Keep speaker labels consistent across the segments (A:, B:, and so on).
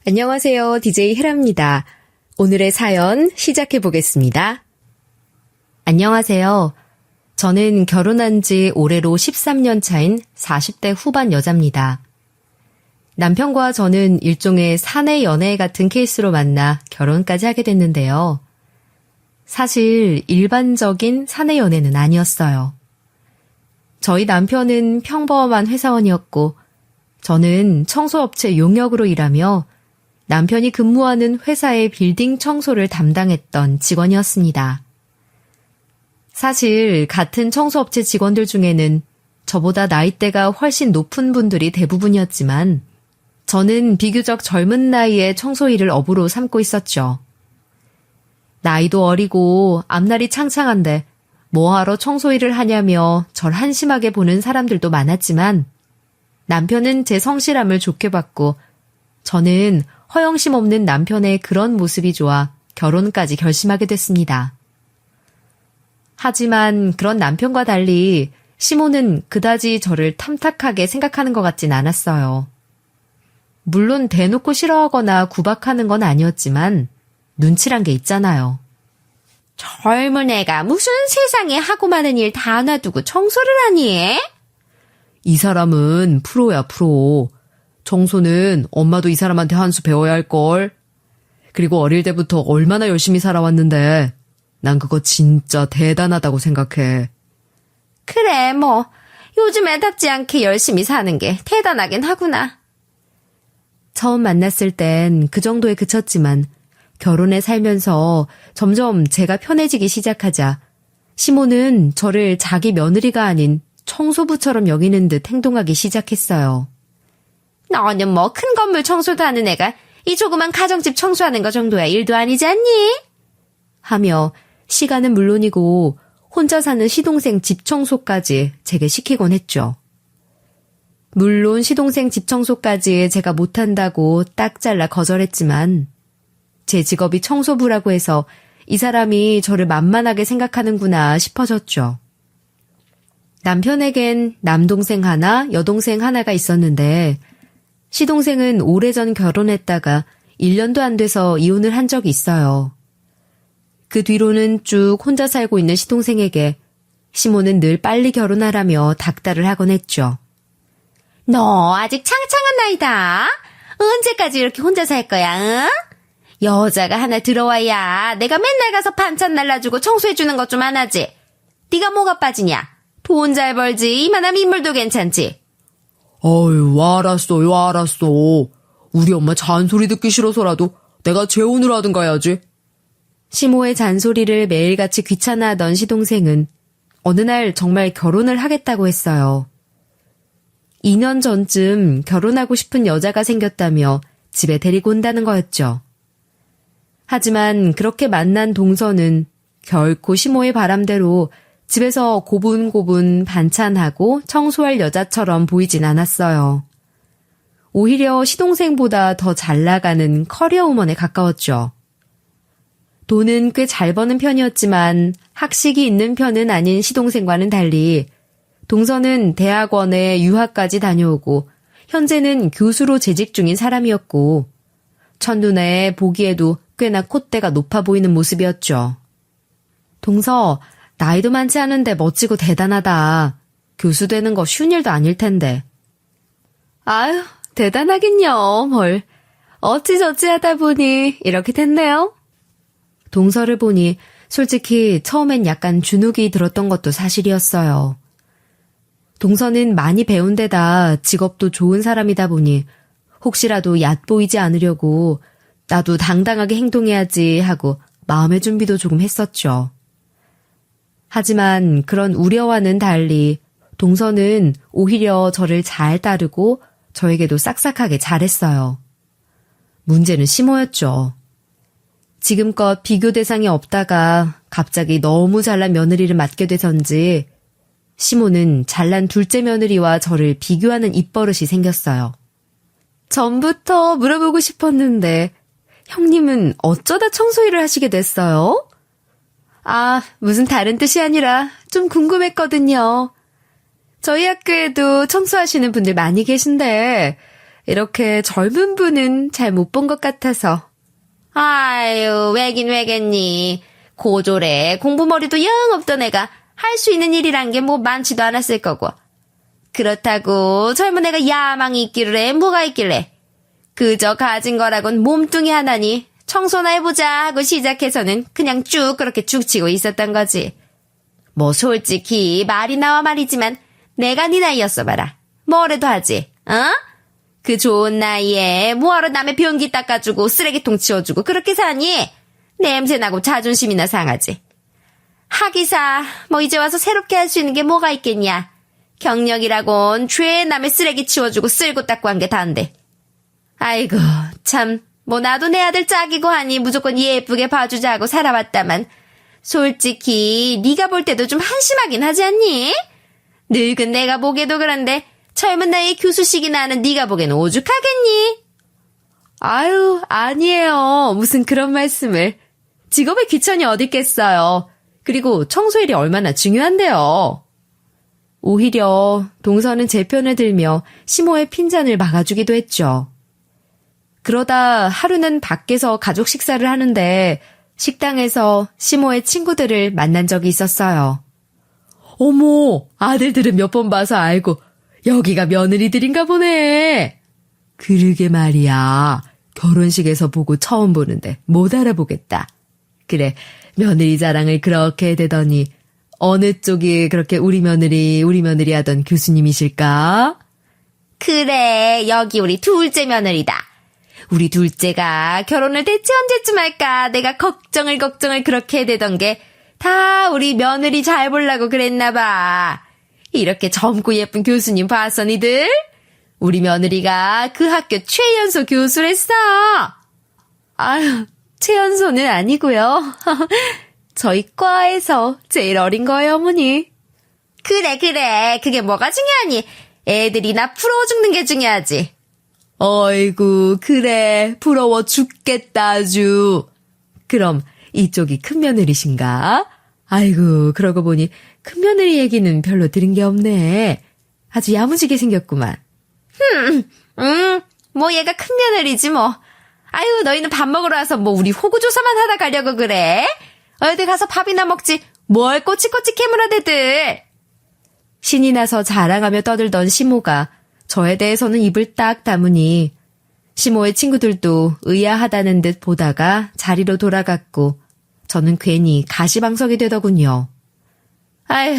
A: 안녕하세요. DJ 헤라입니다. 오늘의 사연 시작해 보겠습니다. 안녕하세요. 저는 결혼한 지 올해로 13년 차인 40대 후반 여자입니다. 남편과 저는 일종의 사내 연애 같은 케이스로 만나 결혼까지 하게 됐는데요. 사실 일반적인 사내 연애는 아니었어요. 저희 남편은 평범한 회사원이었고 저는 청소업체 용역으로 일하며 남편이 근무하는 회사의 빌딩 청소를 담당했던 직원이었습니다. 사실 같은 청소업체 직원들 중에는 저보다 나이대가 훨씬 높은 분들이 대부분이었지만 저는 비교적 젊은 나이에 청소 일을 업으로 삼고 있었죠. 나이도 어리고 앞날이 창창한데 뭐하러 청소 일을 하냐며 절 한심하게 보는 사람들도 많았지만 남편은 제 성실함을 좋게 봤고 저는 허영심 없는 남편의 그런 모습이 좋아 결혼까지 결심하게 됐습니다. 하지만 그런 남편과 달리 시모는 그다지 저를 탐탁하게 생각하는 것 같진 않았어요. 물론 대놓고 싫어하거나 구박하는 건 아니었지만 눈치란 게 있잖아요. 젊은 애가 무슨 세상에 하고 많은 일 다 놔두고 청소를 하니?
B: 이 사람은 프로야, 프로. 청소는 엄마도 이 사람한테 한 수 배워야 할걸. 그리고 어릴 때부터 얼마나 열심히 살아왔는데 난 그거 진짜 대단하다고 생각해.
A: 그래, 뭐 요즘 애답지 않게 열심히 사는 게 대단하긴 하구나. 처음 만났을 땐 그 정도에 그쳤지만 결혼해 살면서 점점 제가 편해지기 시작하자 시모는 저를 자기 며느리가 아닌 청소부처럼 여기는 듯 행동하기 시작했어요. 너는 뭐 큰 건물 청소도 하는 애가 이 조그만 가정집 청소하는 거 정도야 일도 아니지 않니? 하며 시간은 물론이고 혼자 사는 시동생 집 청소까지 제게 시키곤 했죠. 물론 시동생 집 청소까지 제가 못한다고 딱 잘라 거절했지만 제 직업이 청소부라고 해서 이 사람이 저를 만만하게 생각하는구나 싶어졌죠. 남편에겐 남동생 하나, 여동생 하나가 있었는데 시동생은 오래전 결혼했다가 1년도 안 돼서 이혼을 한 적이 있어요. 그 뒤로는 쭉 혼자 살고 있는 시동생에게 시모는 늘 빨리 결혼하라며 닥달을 하곤 했죠. 너 아직 창창한 나이다. 언제까지 이렇게 혼자 살 거야, 응? 여자가 하나 들어와야 내가 맨날 가서 반찬 날라주고 청소해주는 것 좀 안 하지. 네가 뭐가 빠지냐? 돈 잘 벌지. 이만한 인물도 괜찮지.
B: 어휴, 알았어. 우리 엄마 잔소리 듣기 싫어서라도 내가 재혼을 하든가 해야지.
A: 시모의 잔소리를 매일같이 귀찮아하던 시동생은 어느 날 정말 결혼을 하겠다고 했어요. 2년 전쯤 결혼하고 싶은 여자가 생겼다며 집에 데리고 온다는 거였죠. 하지만 그렇게 만난 동서는 결코 시모의 바람대로 집에서 고분고분 반찬하고 청소할 여자처럼 보이진 않았어요. 오히려 시동생보다 더 잘 나가는 커리어우먼에 가까웠죠. 돈은 꽤 잘 버는 편이었지만 학식이 있는 편은 아닌 시동생과는 달리 동서는 대학원에 유학까지 다녀오고 현재는 교수로 재직 중인 사람이었고 첫눈에 보기에도 꽤나 콧대가 높아 보이는 모습이었죠. 동서, 나이도 많지 않은데 멋지고 대단하다. 교수 되는 거 쉬운 일도 아닐 텐데. 아유, 대단하긴요, 뭘. 어찌저찌 하다 보니 이렇게 됐네요. 동서를 보니 솔직히 처음엔 약간 주눅이 들었던 것도 사실이었어요. 동서는 많이 배운 데다 직업도 좋은 사람이다 보니 혹시라도 얕보이지 않으려고 나도 당당하게 행동해야지 하고 마음의 준비도 조금 했었죠. 하지만 그런 우려와는 달리 동서는 오히려 저를 잘 따르고 저에게도 싹싹하게 잘했어요. 문제는 시모였죠. 지금껏 비교 대상이 없다가 갑자기 너무 잘난 며느리를 맡게 돼서인지 시모는 잘난 둘째 며느리와 저를 비교하는 입버릇이 생겼어요. 전부터 물어보고 싶었는데 형님은 어쩌다 청소일을 하시게 됐어요? 아, 무슨 다른 뜻이 아니라 좀 궁금했거든요. 저희 학교에도 청소하시는 분들 많이 계신데 이렇게 젊은 분은 잘 못 본 것 같아서. 아유, 왜긴 왜겠니. 고졸에 공부머리도 영 없던 애가 할 수 있는 일이란 게 뭐 많지도 않았을 거고. 그렇다고 젊은 애가 야망이 있기를 해 뭐가 있길래. 그저 가진 거라곤 몸뚱이 하나니 청소나 해보자 하고 시작해서는 그냥 쭉 그렇게 죽치고 있었던 거지. 뭐 솔직히 말이 나와 말이지만 내가 네 나이였어 봐라. 뭐래도 하지, 어? 그 좋은 나이에 뭐하러 남의 변기 닦아주고 쓰레기통 치워주고 그렇게 사니? 냄새나고 자존심이나 상하지. 하기사 뭐 이제 와서 새롭게 할 수 있는 게 뭐가 있겠냐. 경력이라곤 죄 남의 쓰레기 치워주고 쓸고 닦고 한 게 다인데. 아이고 참 뭐 나도 내 아들 짝이고 하니 무조건 예쁘게 봐주자고 살아왔다만 솔직히 네가 볼 때도 좀 한심하긴 하지 않니? 늙은 내가 보기에도 그런데 젊은 나이에 교수식이나 하는 네가 보기엔 오죽하겠니? 아유 아니에요. 무슨 그런 말씀을. 직업의 귀천이 어디 있겠어요. 그리고 청소일이 얼마나 중요한데요. 오히려 동서는 제 편을 들며 시모의 핀잔을 막아주기도 했죠. 그러다 하루는 밖에서 가족 식사를 하는데 식당에서 시모의 친구들을 만난 적이 있었어요. 어머, 아들들은 몇 번 봐서 알고 여기가 며느리들인가 보네. 그러게 말이야. 결혼식에서 보고 처음 보는데 못 알아보겠다. 그래, 며느리 자랑을 그렇게 대더니 어느 쪽이 그렇게 우리 며느리 하던 교수님이실까? 그래, 여기 우리 둘째 며느리다. 우리 둘째가 결혼을 대체 언제쯤 할까 내가 걱정을 그렇게 대던 게 다 우리 며느리 잘 보려고 그랬나 봐. 이렇게 젊고 예쁜 교수님 봤어 니들? 우리 며느리가 그 학교 최연소 교수랬어. 아유, 최연소는 아니고요. 저희 과에서 제일 어린 거예요, 어머니. 그래. 그게 뭐가 중요하니? 애들이 나 부러워 죽는 게 중요하지. 어이구, 그래. 부러워 죽겠다, 아주. 그럼 이쪽이 큰며느리신가? 아이고, 그러고 보니 큰며느리 얘기는 별로 들은 게 없네. 아주 야무지게 생겼구만. 뭐 얘가 큰며느리지 뭐. 아유, 너희는 밥 먹으러 와서 뭐 우리 호구조사만 하다 가려고 그래? 어디 가서 밥이나 먹지. 뭘 꼬치꼬치 캐물어대들. 신이 나서 자랑하며 떠들던 시모가 저에 대해서는 입을 딱 다무니 시모의 친구들도 의아하다는 듯 보다가 자리로 돌아갔고 저는 괜히 가시방석이 되더군요. 아휴,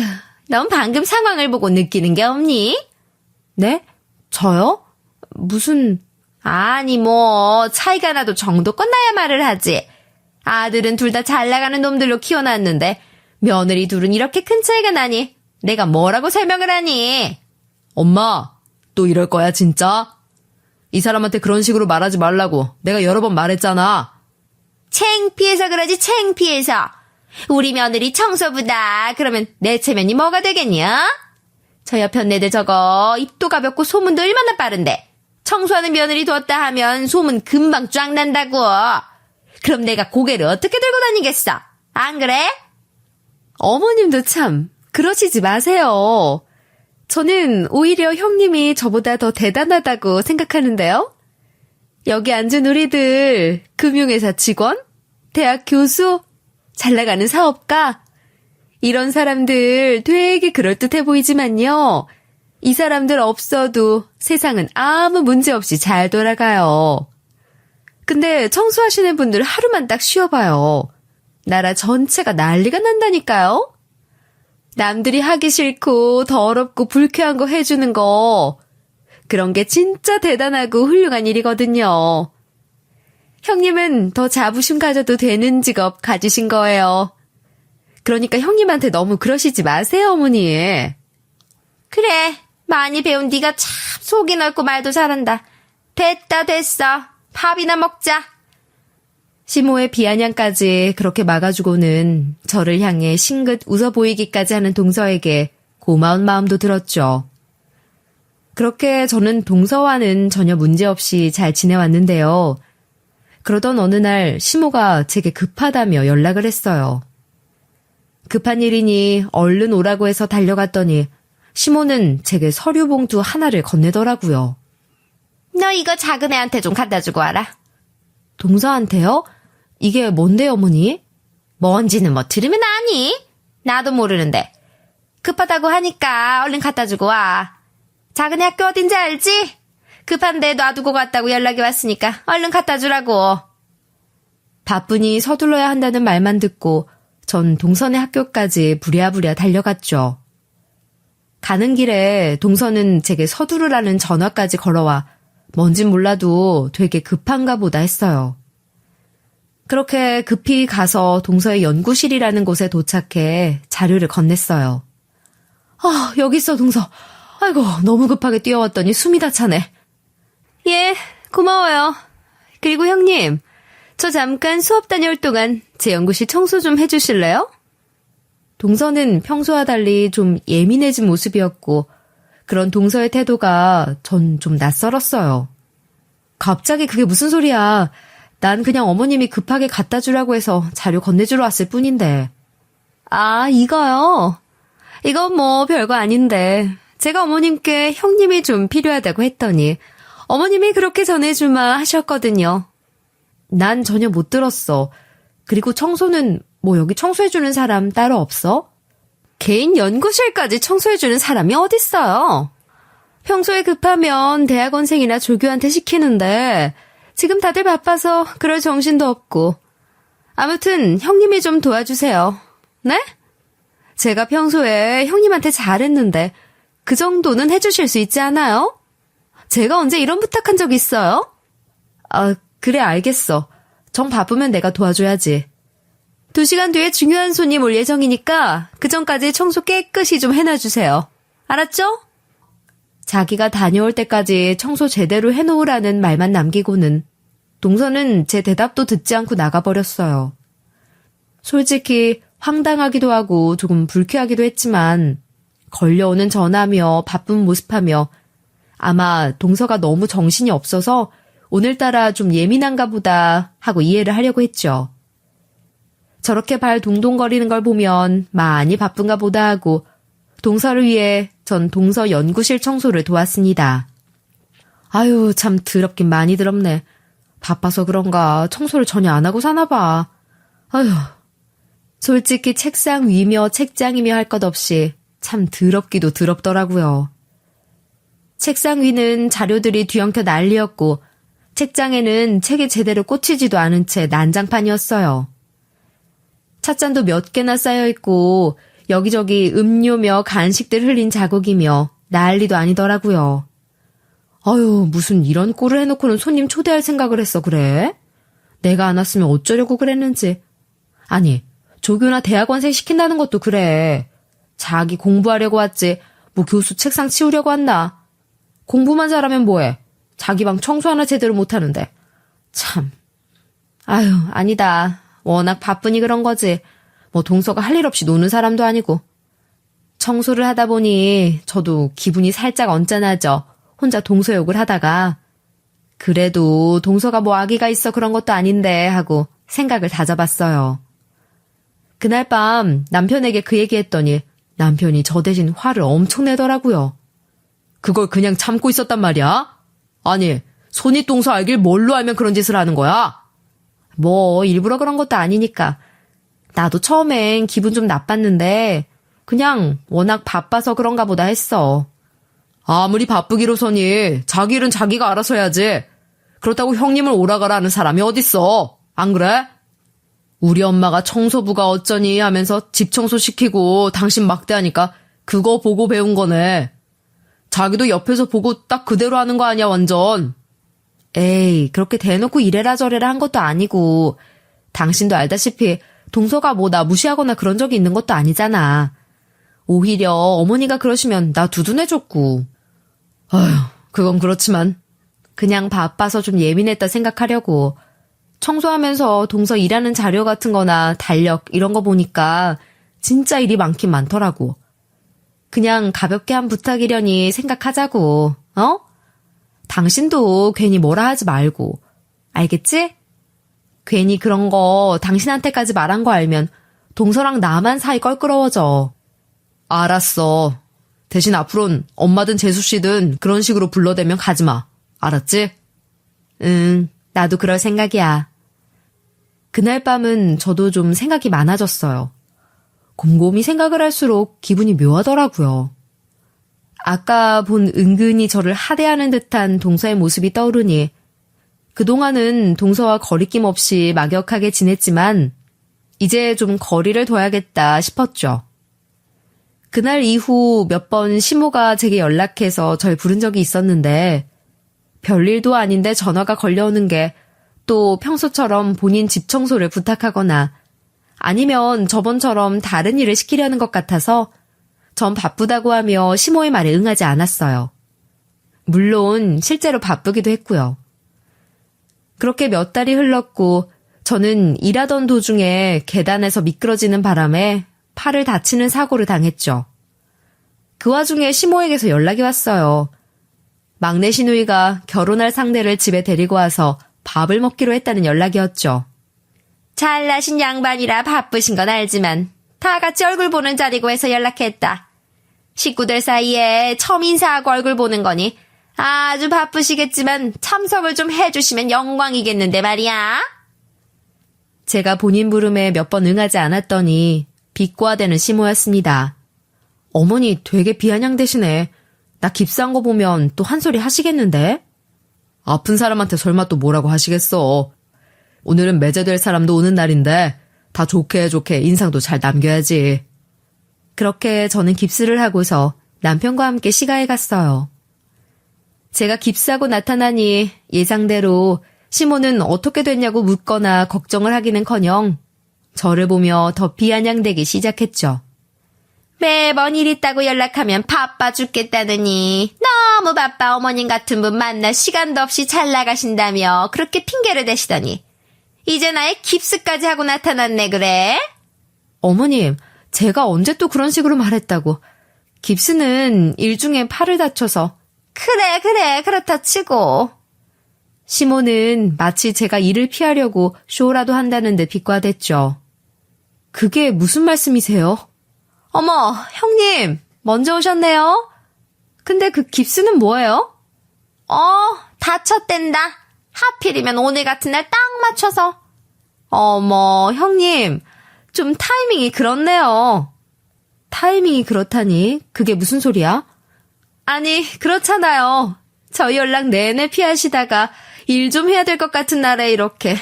A: 넌 방금 상황을 보고 느끼는 게 없니? 네? 저요? 무슨... 아니 뭐 차이가 나도 정도껏 나야 말을 하지. 아들은 둘 다 잘 나가는 놈들로 키워놨는데 며느리 둘은 이렇게 큰 차이가 나니 내가 뭐라고 설명을 하니?
B: 엄마, 또 이럴 거야 진짜? 이 사람한테 그런 식으로 말하지 말라고 내가 여러 번 말했잖아.
A: 창피해서 그러지 창피해서. 우리 며느리 청소부다. 그러면 내 체면이 뭐가 되겠냐? 저 옆편 애들 저거 입도 가볍고 소문도 얼마나 빠른데 청소하는 며느리 뒀다 하면 소문 금방 쫙 난다고. 그럼 내가 고개를 어떻게 들고 다니겠어? 안 그래? 어머님도 참 그러시지 마세요. 저는 오히려 형님이 저보다 더 대단하다고 생각하는데요. 여기 앉은 우리들 금융회사 직원, 대학 교수, 잘 나가는 사업가 이런 사람들 되게 그럴듯해 보이지만요. 이 사람들 없어도 세상은 아무 문제 없이 잘 돌아가요. 근데 청소하시는 분들 하루만 딱 쉬어봐요. 나라 전체가 난리가 난다니까요. 남들이 하기 싫고 더럽고 불쾌한 거 해주는 거 그런 게 진짜 대단하고 훌륭한 일이거든요. 형님은 더 자부심 가져도 되는 직업 가지신 거예요. 그러니까 형님한테 너무 그러시지 마세요, 어머니. 그래, 많이 배운 네가 참 속이 넓고 말도 잘한다. 됐어. 밥이나 먹자. 시모의 비아냥까지 그렇게 막아주고는 저를 향해 싱긋 웃어 보이기까지 하는 동서에게 고마운 마음도 들었죠. 그렇게 저는 동서와는 전혀 문제없이 잘 지내왔는데요. 그러던 어느 날 시모가 제게 급하다며 연락을 했어요. 급한 일이니 얼른 오라고 해서 달려갔더니 시모는 제게 서류 봉투 하나를 건네더라고요. 너 이거 작은 애한테 좀 갖다 주고 와라.
B: 동서한테요? 이게 뭔데요, 어머니?
A: 뭔지는 뭐 들으면 아니? 나도 모르는데. 급하다고 하니까 얼른 갖다 주고 와. 작은 애 학교 어딘지 알지? 급한데 놔두고 갔다고 연락이 왔으니까 얼른 갖다 주라고.
B: 바쁘니 서둘러야 한다는 말만 듣고 전 동선의 학교까지 부랴부랴 달려갔죠. 가는 길에 동선은 제게 서두르라는 전화까지 걸어와 뭔진 몰라도 되게 급한가 보다 했어요. 그렇게 급히 가서 동서의 연구실이라는 곳에 도착해 자료를 건넸어요. 아, 여기 있어, 동서. 아이고, 너무 급하게 뛰어왔더니 숨이 다 차네.
A: 예, 고마워요. 그리고 형님, 저 잠깐 수업 다녀올 동안 제 연구실 청소 좀 해주실래요?
B: 동서는 평소와 달리 좀 예민해진 모습이었고 그런 동서의 태도가 전 좀 낯설었어요. 갑자기 그게 무슨 소리야. 난 그냥 어머님이 급하게 갖다 주라고 해서 자료 건네주러 왔을 뿐인데.
A: 아, 이거요? 이건 뭐 별거 아닌데 제가 어머님께 형님이 좀 필요하다고 했더니 어머님이 그렇게 전해주마 하셨거든요.
B: 난 전혀 못 들었어. 그리고 청소는 뭐 여기 청소해주는 사람 따로 없어?
A: 개인 연구실까지 청소해주는 사람이 어딨어요? 평소에 급하면 대학원생이나 조교한테 시키는데 지금 다들 바빠서 그럴 정신도 없고. 아무튼 형님이 좀 도와주세요. 네? 제가 평소에 형님한테 잘했는데 그 정도는 해주실 수 있지 않아요? 제가 언제 이런 부탁한 적 있어요?
B: 아, 그래 알겠어. 정 바쁘면 내가 도와줘야지.
A: 2시간 뒤에 중요한 손님 올 예정이니까 그 전까지 청소 깨끗이 좀 해놔주세요. 알았죠?
B: 자기가 다녀올 때까지 청소 제대로 해놓으라는 말만 남기고는 동서는 제 대답도 듣지 않고 나가버렸어요. 솔직히 황당하기도 하고 조금 불쾌하기도 했지만 걸려오는 전화며 바쁜 모습하며 아마 동서가 너무 정신이 없어서 오늘따라 좀 예민한가 보다 하고 이해를 하려고 했죠. 저렇게 발 동동거리는 걸 보면 많이 바쁜가 보다 하고 동서를 위해 전 동서 연구실 청소를 도왔습니다. 아유, 참 더럽긴 많이 더럽네. 바빠서 그런가 청소를 전혀 안 하고 사나 봐. 아유, 솔직히 책상 위며 책장이며 할 것 없이 참 더럽기도 더럽더라고요. 책상 위는 자료들이 뒤엉켜 난리였고 책장에는 책이 제대로 꽂히지도 않은 채 난장판이었어요. 찻잔도 몇 개나 쌓여있고 여기저기 음료며 간식들 흘린 자국이며 난리도 아니더라고요. 아유, 무슨 이런 꼴을 해놓고는 손님 초대할 생각을 했어 그래? 내가 안 왔으면 어쩌려고 그랬는지. 아니, 조교나 대학원생 시킨다는 것도 그래. 자기 공부하려고 왔지 뭐 교수 책상 치우려고 왔나. 공부만 잘하면 뭐해. 자기 방 청소 하나 제대로 못하는데. 참. 아유, 아니다. 워낙 바쁘니 그런 거지. 뭐 동서가 할 일 없이 노는 사람도 아니고. 청소를 하다 보니 저도 기분이 살짝 언짢아져. 혼자 동서 욕을 하다가 그래도 동서가 뭐 아기가 있어 그런 것도 아닌데 하고 생각을 다잡았어요. 그날 밤 남편에게 그 얘기했더니 남편이 저 대신 화를 엄청 내더라고요. 그걸 그냥 참고 있었단 말이야? 아니, 손이 동서 알길 뭘로 알면 그런 짓을 하는 거야? 뭐 일부러 그런 것도 아니니까. 나도 처음엔 기분 좀 나빴는데 그냥 워낙 바빠서 그런가 보다 했어. 아무리 바쁘기로서니 자기 일은 자기가 알아서 해야지. 그렇다고 형님을 오라가라 하는 사람이 어딨어. 안 그래? 우리 엄마가 청소부가 어쩌니 하면서 집 청소시키고 당신 막대하니까 그거 보고 배운 거네. 자기도 옆에서 보고 딱 그대로 하는 거 아니야 완전. 에이, 그렇게 대놓고 이래라 저래라 한 것도 아니고 당신도 알다시피 동서가 뭐 나 무시하거나 그런 적이 있는 것도 아니잖아. 오히려 어머니가 그러시면 나 두둔해줬고. 아휴, 그건 그렇지만 그냥 바빠서 좀 예민했다 생각하려고. 청소하면서 동서 일하는 자료 같은 거나 달력 이런 거 보니까 진짜 일이 많긴 많더라고. 그냥 가볍게 한 부탁이려니 생각하자고. 어? 당신도 괜히 뭐라 하지 말고. 알겠지? 괜히 그런 거 당신한테까지 말한 거 알면 동서랑 나만 사이 껄끄러워져. 알았어. 대신 앞으론 엄마든 재수씨든 그런 식으로 불러대면 가지마. 알았지?
A: 응, 나도 그럴 생각이야. 그날 밤은 저도 좀 생각이 많아졌어요. 곰곰이 생각을 할수록 기분이 묘하더라고요. 아까 본 은근히 저를 하대하는 듯한 동서의 모습이 떠오르니 그동안은 동서와 거리낌 없이 막역하게 지냈지만 이제 좀 거리를 둬야겠다 싶었죠. 그날 이후 몇 번 시모가 제게 연락해서 절 부른 적이 있었는데 별일도 아닌데 전화가 걸려오는 게 또 평소처럼 본인 집 청소를 부탁하거나 아니면 저번처럼 다른 일을 시키려는 것 같아서 전 바쁘다고 하며 시모의 말에 응하지 않았어요. 물론 실제로 바쁘기도 했고요. 그렇게 몇 달이 흘렀고 저는 일하던 도중에 계단에서 미끄러지는 바람에 팔을 다치는 사고를 당했죠. 그 와중에 시모에게서 연락이 왔어요. 막내 시누이가 결혼할 상대를 집에 데리고 와서 밥을 먹기로 했다는 연락이었죠. 잘나신 양반이라 바쁘신 건 알지만 다 같이 얼굴 보는 자리고 해서 연락했다. 식구들 사이에 처음 인사하고 얼굴 보는 거니 아주 바쁘시겠지만 참석을 좀 해주시면 영광이겠는데 말이야. 제가 본인 부름에 몇 번 응하지 않았더니 비꼬아대는 시모였습니다. 어머니 되게 비아냥대시네. 나 깁스한 거 보면 또 한 소리 하시겠는데?
B: 아픈 사람한테 설마 또 뭐라고 하시겠어. 오늘은 매제될 사람도 오는 날인데 다 좋게 좋게 인상도 잘 남겨야지.
A: 그렇게 저는 깁스를 하고서 남편과 함께 시가에 갔어요. 제가 깁스하고 나타나니 예상대로 시모는 어떻게 됐냐고 묻거나 걱정을 하기는커녕 저를 보며 더 비아냥대기 시작했죠. 매번 일 있다고 연락하면 바빠 죽겠다느니 너무 바빠 어머님 같은 분 만날 시간도 없이 잘 나가신다며 그렇게 핑계를 대시더니 이제 나의 깁스까지 하고 나타났네 그래? 어머님, 제가 언제 또 그런 식으로 말했다고. 깁스는 일중에 팔을 다쳐서. 그래 그렇다 치고. 시모는 마치 제가 일을 피하려고 쇼라도 한다는 듯 비꼬아댔죠. 그게 무슨 말씀이세요? 어머, 형님, 먼저 오셨네요. 근데 그 깁스는 뭐예요? 다쳤댄다. 하필이면 오늘 같은 날 딱 맞춰서. 어머, 형님, 좀 타이밍이 그렇네요. 타이밍이 그렇다니? 그게 무슨 소리야? 아니, 그렇잖아요. 저희 연락 내내 피하시다가 일 좀 해야 될 것 같은 날에 이렇게.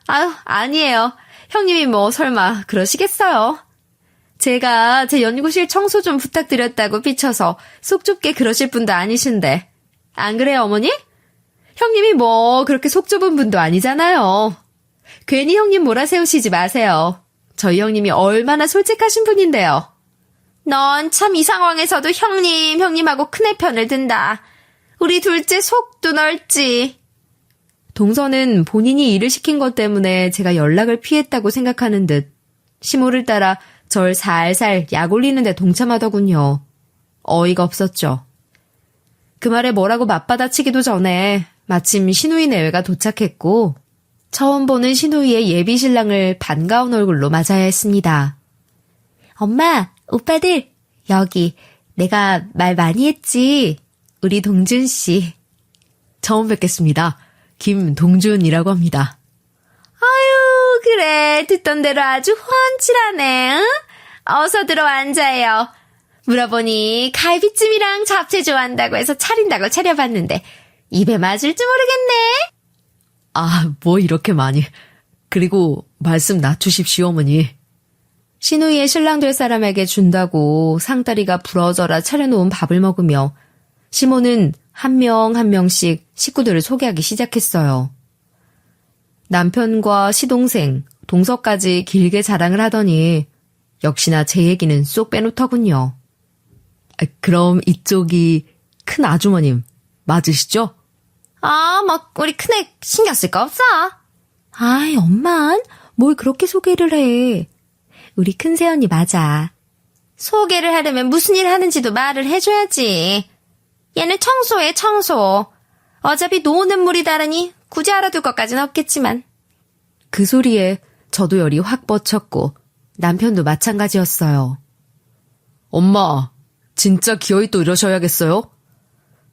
A: 아유, 아니에요. 형님이 뭐 설마 그러시겠어요. 제가 제 연구실 청소 좀 부탁드렸다고 삐쳐서 속 좁게 그러실 분도 아니신데. 안 그래요, 어머니? 형님이 뭐 그렇게 속 좁은 분도 아니잖아요. 괜히 형님 몰아세우시지 마세요. 저희 형님이 얼마나 솔직하신 분인데요. 넌 참 이 상황에서도 형님하고 큰애 편을 든다. 우리 둘째 속도 넓지. 동서는 본인이 일을 시킨 것 때문에 제가 연락을 피했다고 생각하는 듯 시모를 따라 절 살살 약 올리는 데 동참하더군요. 어이가 없었죠. 그 말에 뭐라고 맞받아치기도 전에 마침 시누이 내외가 도착했고 처음 보는 시누이의 예비 신랑을 반가운 얼굴로 맞아야 했습니다. 엄마, 오빠들, 여기 내가 말 많이 했지. 우리 동준 씨.
B: 처음 뵙겠습니다. 김동준이라고 합니다.
A: 아유, 그래. 듣던 대로 아주 훤칠하네. 응? 어서 들어 앉아요. 물어보니 갈비찜이랑 잡채 좋아한다고 해서 차린다고 차려봤는데 입에 맞을지 모르겠네.
B: 아, 뭐 이렇게 많이. 그리고 말씀 낮추십시오, 어머니.
A: 시누이의 신랑 될 사람에게 준다고 상다리가 부러져라 차려놓은 밥을 먹으며 시모는 한 명 한 명씩 식구들을 소개하기 시작했어요. 남편과 시동생, 동서까지 길게 자랑을 하더니 역시나 제 얘기는 쏙 빼놓더군요.
B: 그럼 이쪽이 큰 아주머님 맞으시죠?
A: 우리 큰애 신경 쓸 거 없어. 아이, 엄만, 뭘 그렇게 소개를 해. 우리 큰새 언니 맞아. 소개를 하려면 무슨 일 하는지도 말을 해줘야지. 얘는 청소해, 청소. 어차피 노는 물이 다르니 굳이 알아둘 것까진 없겠지만. 그 소리에 저도 열이 확 뻗쳤고 남편도 마찬가지였어요.
B: 엄마, 진짜 기어이 또 이러셔야겠어요?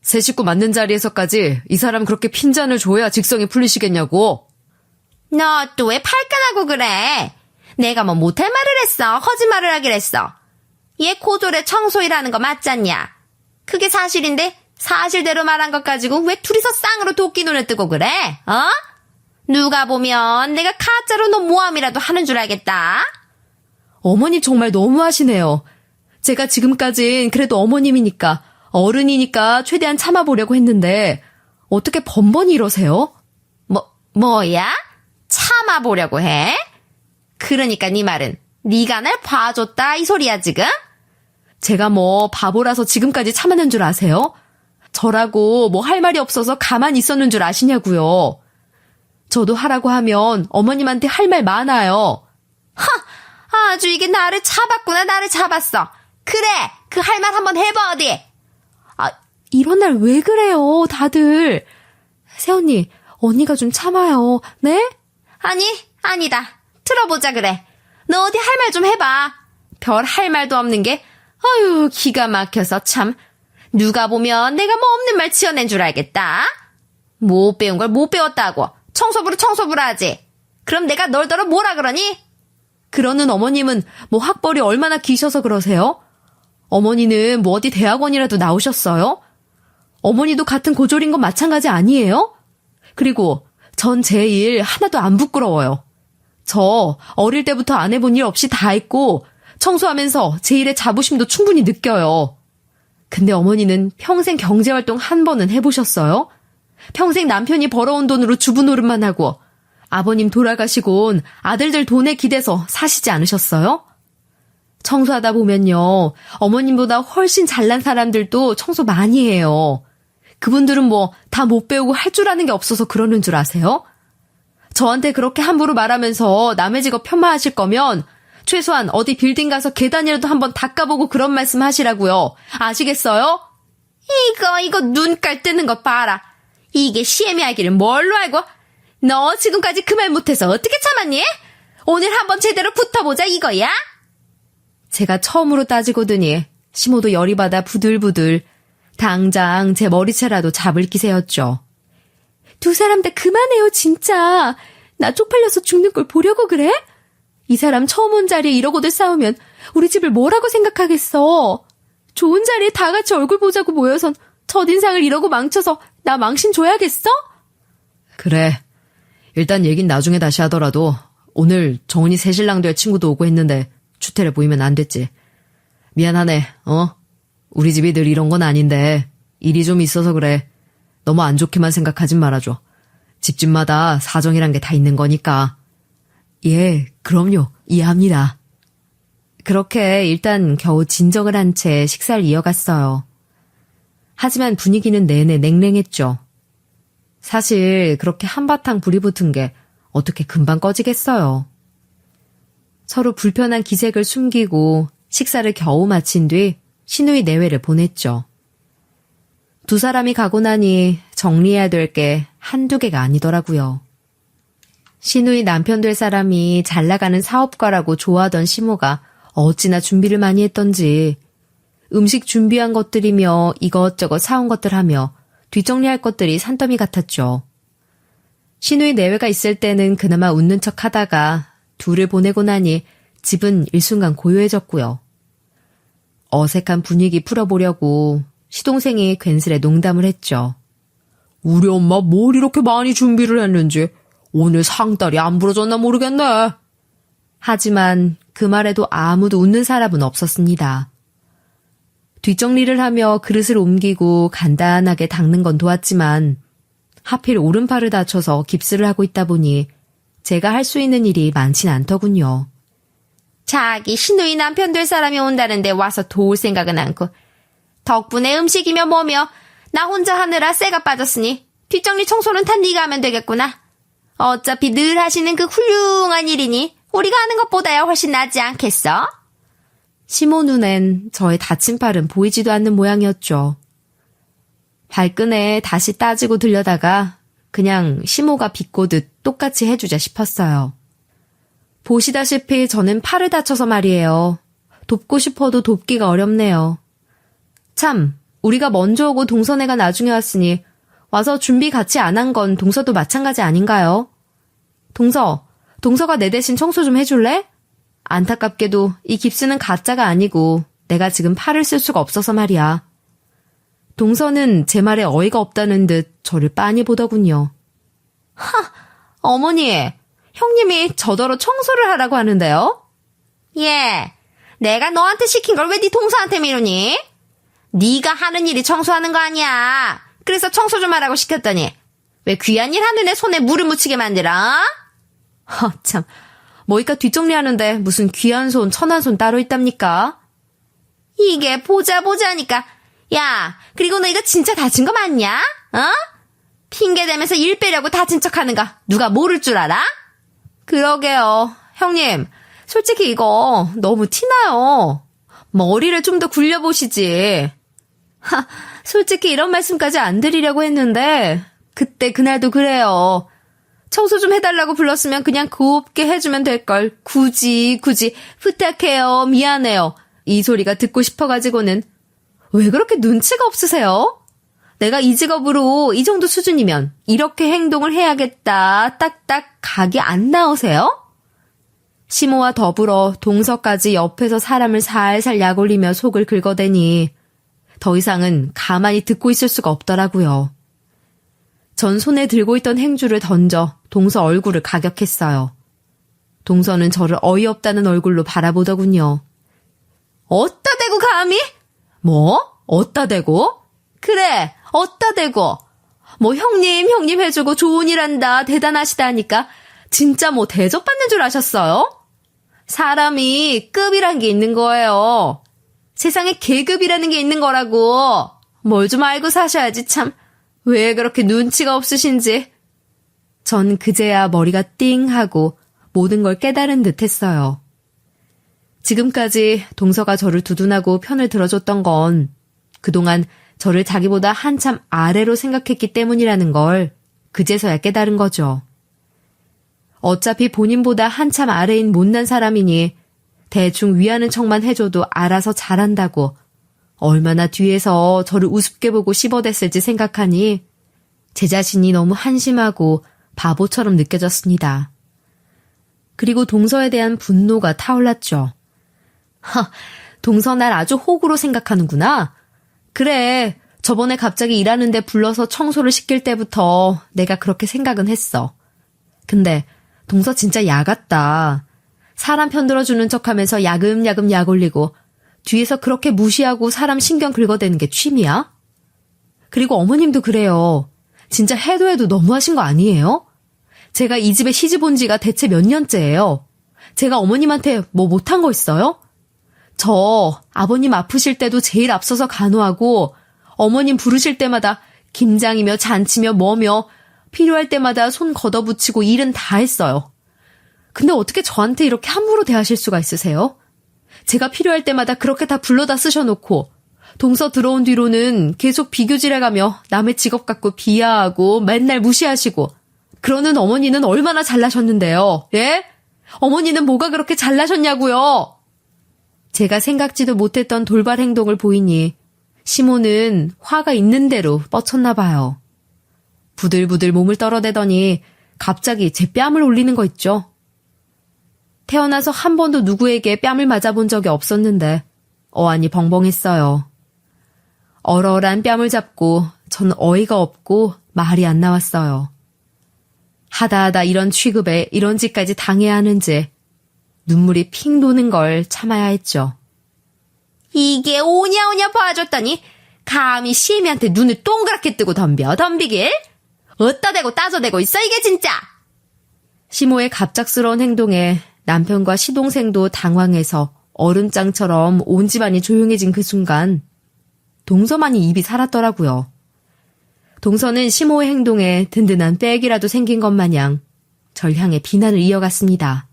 B: 새 식구 맞는 자리에서까지 이 사람 그렇게 핀잔을 줘야 직성이 풀리시겠냐고.
C: 너 또 왜 팔끈하고 그래? 내가 뭐 못할 말을 했어? 거짓말을 하길 했어? 얘 고졸에 청소일하는 거 맞잖냐? 그게 사실인데 사실대로 말한 것 가지고 왜 둘이서 쌍으로 도끼 눈을 뜨고 그래? 어? 누가 보면 내가 가짜로 너 모함이라도 하는 줄 알겠다.
B: 어머님 정말 너무하시네요. 제가 지금까진 그래도 어머님이니까, 어른이니까 최대한 참아보려고 했는데 어떻게 번번이 이러세요?
C: 뭐야? 참아보려고 해? 그러니까 네 말은 네가 날 봐줬다 이 소리야 지금?
B: 제가 뭐 바보라서 지금까지 참았는 줄 아세요? 저라고 뭐 할 말이 없어서 가만히 있었는 줄 아시냐고요. 저도 하라고 하면 어머님한테 할 말 많아요.
C: 아주 이게 나를 잡았구나. 나를 잡았어. 그래 그 할 말 한번 해봐 어디.
B: 이런 날 왜 그래요, 다들. 새언니, 언니가 좀 참아요. 네?
C: 아니다. 들어보자 그래. 너 어디 할 말 좀 해봐. 별 할 말도 없는 게 어휴 기가 막혀서 참. 누가 보면 내가 뭐 없는 말 지어낸 줄 알겠다. 못 배운 걸 못 배웠다고. 청소부를 하지. 그럼 내가 널더러 뭐라 그러니?
B: 그러는 어머님은 뭐 학벌이 얼마나 기셔서 그러세요? 어머니는 뭐 어디 대학원이라도 나오셨어요? 어머니도 같은 고졸인 건 마찬가지 아니에요? 그리고 전 제 일 하나도 안 부끄러워요. 저 어릴 때부터 안 해본 일 없이 다 했고 청소하면서 제 일에 자부심도 충분히 느껴요. 근데 어머니는 평생 경제활동 한 번은 해보셨어요? 평생 남편이 벌어온 돈으로 주부 노릇만 하고 아버님 돌아가시곤 아들들 돈에 기대서 사시지 않으셨어요? 청소하다 보면요, 어머님보다 훨씬 잘난 사람들도 청소 많이 해요. 그분들은 뭐 다 못 배우고 할 줄 아는 게 없어서 그러는 줄 아세요? 저한테 그렇게 함부로 말하면서 남의 직업 폄하하실 거면 최소한 어디 빌딩 가서 계단이라도 한번 닦아보고 그런 말씀 하시라고요. 아시겠어요?
C: 이거 눈깔 뜨는 거 봐라. 이게 시애미 알기를 뭘로 알고? 너 지금까지 그 말 못해서 어떻게 참았니? 오늘 한번 제대로 붙어보자 이거야?
B: 제가 처음으로 따지고 드니 시모도 열이 받아 부들부들 당장 제 머리채라도 잡을 기세였죠. 두 사람 다 그만해요 진짜. 나 쪽팔려서 죽는 걸 보려고 그래? 이 사람 처음 온 자리에 이러고들 싸우면 우리 집을 뭐라고 생각하겠어. 좋은 자리에 다 같이 얼굴 보자고 모여선 첫인상을 이러고 망쳐서 나 망신 줘야겠어? 그래. 일단 얘긴 나중에 다시 하더라도 오늘 정은이 새신랑 될 친구도 오고 했는데 추태를 보이면 안 됐지. 미안하네. 우리 집이 늘 이런 건 아닌데 일이 좀 있어서 그래. 너무 안 좋게만 생각하진 말아줘. 집집마다 사정이란 게 다 있는 거니까. 예, 그럼요. 이해합니다. 그렇게 일단 겨우 진정을 한 채 식사를 이어갔어요. 하지만 분위기는 내내 냉랭했죠. 사실 그렇게 한바탕 불이 붙은 게 어떻게 금방 꺼지겠어요. 서로 불편한 기색을 숨기고 식사를 겨우 마친 뒤 시누이 내외를 보냈죠. 두 사람이 가고 나니 정리해야 될 게 한두 개가 아니더라고요. 시누이 남편 될 사람이 잘 나가는 사업가라고 좋아하던 시모가 어찌나 준비를 많이 했던지 음식 준비한 것들이며 이것저것 사온 것들 하며 뒷정리할 것들이 산더미 같았죠. 시누이 내외가 있을 때는 그나마 웃는 척 하다가 둘을 보내고 나니 집은 일순간 고요해졌고요. 어색한 분위기 풀어보려고 시동생이 괜스레 농담을 했죠. 우리 엄마 뭘 이렇게 많이 준비를 했는지 오늘 상다리 안 부러졌나 모르겠네. 하지만 그 말에도 아무도 웃는 사람은 없었습니다. 뒷정리를 하며 그릇을 옮기고 간단하게 닦는 건 도왔지만 하필 오른팔을 다쳐서 깁스를 하고 있다 보니 제가 할 수 있는 일이 많진 않더군요.
C: 자기 시누이 남편 될 사람이 온다는데 와서 도울 생각은 않고 덕분에 음식이며 뭐며 나 혼자 하느라 쇠가 빠졌으니 뒷정리 청소는 다 네가 하면 되겠구나. 어차피 늘 하시는 그 훌륭한 일이니 우리가 하는 것보다야 훨씬 낫지 않겠어?
B: 시모 눈엔 저의 다친 팔은 보이지도 않는 모양이었죠. 발끈에 다시 따지고 들려다가 그냥 시모가 비꼬듯 똑같이 해주자 싶었어요. 보시다시피 저는 팔을 다쳐서 말이에요. 돕고 싶어도 돕기가 어렵네요. 참,
A: 우리가 먼저 오고 동서네가 나중에 왔으니 와서 준비 같이 안 한 건 동서도 마찬가지 아닌가요? 동서가 내 대신 청소 좀 해줄래? 안타깝게도 이 깁스는 가짜가 아니고 내가 지금 팔을 쓸 수가 없어서 말이야. 동서는 제 말에 어이가 없다는 듯 저를 빤히 보더군요.
C: 어머니,
A: 형님이 저더러 청소를 하라고 하는데요?
C: 예, 내가 너한테 시킨 걸 왜 네 동서한테 미루니? 네가 하는 일이 청소하는 거 아니야. 그래서 청소 좀 하라고 시켰더니 왜 귀한 일 하는 애 손에 물을 묻히게 만들어?
A: 참, 뭐이까 뒷정리하는데 무슨 귀한 손, 천한 손 따로 있답니까?
C: 이게 보자니까. 야, 그리고 너 이거 진짜 다친 거 맞냐? 어? 핑계 대면서 일 빼려고 다친 척하는 거 누가 모를 줄 알아?
A: 그러게요. 형님, 솔직히 이거 너무 티나요. 머리를 좀 더 굴려보시지. 솔직히 이런 말씀까지 안 드리려고 했는데 그때 그날도 그래요. 청소 좀 해달라고 불렀으면 그냥 곱게 해주면 될걸. 굳이 부탁해요. 미안해요. 이 소리가 듣고 싶어가지고는 왜 그렇게 눈치가 없으세요? 내가 이 직업으로 이 정도 수준이면 이렇게 행동을 해야겠다. 딱딱 각이 안 나오세요? 시모와 더불어 동서까지 옆에서 사람을 살살 약올리며 속을 긁어대니 더 이상은 가만히 듣고 있을 수가 없더라고요. 전 손에 들고 있던 행주를 던져 동서 얼굴을 가격했어요. 동서는 저를 어이없다는 얼굴로 바라보더군요. 어따 대고 감히? 뭐? 어따 대고? 그래, 어따 대고. 뭐 형님 해주고 좋은 일 한다, 대단하시다니까 진짜 뭐 대접받는 줄 아셨어요? 사람이 급이란 게 있는 거예요. 세상에 계급이라는 게 있는 거라고. 뭘 좀 알고 사셔야지 참. 왜 그렇게 눈치가 없으신지. 전 그제야 머리가 띵 하고 모든 걸 깨달은 듯 했어요. 지금까지 동서가 저를 두둔하고 편을 들어줬던 건 그동안 저를 자기보다 한참 아래로 생각했기 때문이라는 걸 그제서야 깨달은 거죠. 어차피 본인보다 한참 아래인 못난 사람이니 대충 위하는 척만 해줘도 알아서 잘한다고 얼마나 뒤에서 저를 우습게 보고 씹어댔을지 생각하니 제 자신이 너무 한심하고 바보처럼 느껴졌습니다. 그리고 동서에 대한 분노가 타올랐죠. 동서 날 아주 호구로 생각하는구나. 그래, 저번에 갑자기 일하는데 불러서 청소를 시킬 때부터 내가 그렇게 생각은 했어. 근데 동서 진짜 야 같다. 사람 편들어주는 척하면서 야금야금 약 올리고 뒤에서 그렇게 무시하고 사람 신경 긁어대는 게 취미야? 그리고 어머님도 그래요. 진짜 해도 너무하신 거 아니에요? 제가 이 집에 시집 온 지가 대체 몇 년째예요. 제가 어머님한테 뭐 못한 거 있어요? 저 아버님 아프실 때도 제일 앞서서 간호하고 어머님 부르실 때마다 김장이며 잔치며 뭐며 필요할 때마다 손 걷어붙이고 일은 다 했어요. 근데 어떻게 저한테 이렇게 함부로 대하실 수가 있으세요? 제가 필요할 때마다 그렇게 다 불러다 쓰셔놓고 동서 들어온 뒤로는 계속 비교질해가며 남의 직업 갖고 비하하고 맨날 무시하시고 그러는 어머니는 얼마나 잘나셨는데요. 예? 어머니는 뭐가 그렇게 잘나셨냐고요. 제가 생각지도 못했던 돌발 행동을 보이니 시모는 화가 있는 대로 뻗쳤나 봐요. 부들부들 몸을 떨어대더니 갑자기 제 뺨을 올리는 거 있죠. 태어나서 한 번도 누구에게 뺨을 맞아본 적이 없었는데 어안이 벙벙했어요. 얼얼한 뺨을 잡고 전 어이가 없고 말이 안 나왔어요. 하다하다 이런 취급에 이런 짓까지 당해야 하는지 눈물이 핑 도는 걸 참아야 했죠.
C: 이게 오냐오냐 봐줬더니 감히 시애미한테 눈을 동그랗게 뜨고 덤비길? 어따 대고 따져대고 있어 이게 진짜.
A: 시모의 갑작스러운 행동에 남편과 시동생도 당황해서 얼음장처럼 온 집안이 조용해진 그 순간 동서만이 입이 살았더라고요. 동서는 시모의 행동에 든든한 백이라도 생긴 것 마냥 절 향해 비난을 이어갔습니다.